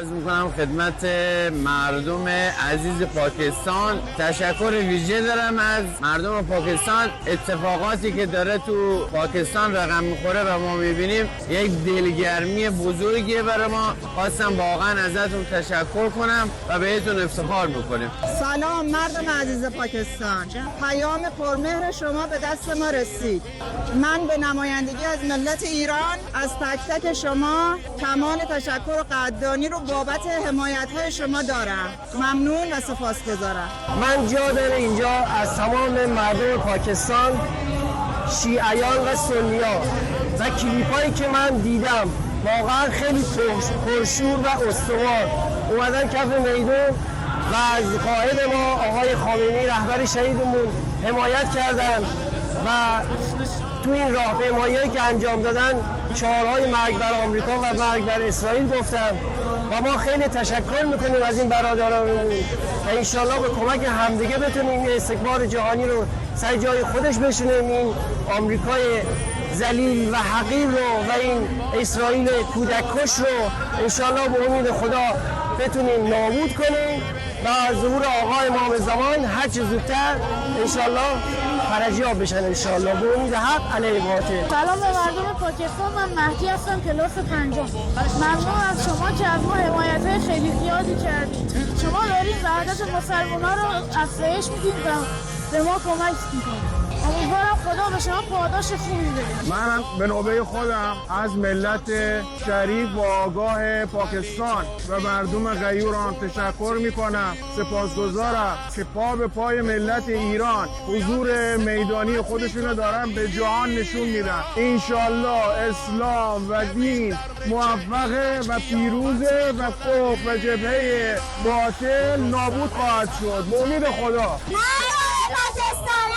عرض میکنم خدمت مردم عزیز پاکستان. تشکر ویژه دارم از مردم پاکستان. اتفاقاتی که داره تو پاکستان رقم میخوره و ما میبینیم یک دلگرمی بزرگیه برای ما. خواستم واقعا ازتون تشکر کنم و بهتون افتخار میکنیم. سلام مردم عزیز پاکستان، پیام پرمهر شما به دست ما رسید. من به نمایندگی از ملت ایران از تک تک شما کمال تشکر و قدردانی رو بابت حمایت‌های شما دارم. ممنون و سپاسگزارم. من جا داره اینجا از تمام مردم پاکستان، شیعیان و سنیان و کلیپایی که من دیدم واقعا خیلی پرشور و استوار اومدن کف میدون و از قائد ما آقای خامنه‌ای رهبر شهیدمون حمایت کردن و تو این راهپیمایی‌هایی که انجام دادن شعارهای مرگ بر آمریکا و مرگ بر اسرائیل گفتن و ما خیلی تشکر میکنیم از این برادرانمون و انشالله به کمک همدیگه بتونیم این استکبار جهانی رو سر جای خودش بشونیم، این آمریکای ذلیل و حقیر رو و این اسرائیل کودککش رو انشالله به امید خدا بتونیم نابود کنیم و ظهور آقای امام زمان هر چه زودتر انشالله فرجیاب بشن انشالله به امید حق علیه باطل. سلام به مردم پاکستان، من مهدی هستم کلاس 5. ممنون از شما که از ما حمایت خیلی زیادی کردید. شما دارین وحدت مسلمان‌ها رو افزایش میدید و به ما کمک میکنید. امیدوارم خدا به شما پاداش خوبی بده. من به نوبه خودم از ملت شریف و آگاه پاکستان و مردم غیوران تشکر میکنم. سپاسگزارم که پا به پای ملت ایران حضور میدانی خودشونو دارن به جهان نشون میدن. انشالله اسلام و دین موفقه و پیروزه و کفر و جبهه باطل نابود خواهد شد. به امید خدا. پاکستان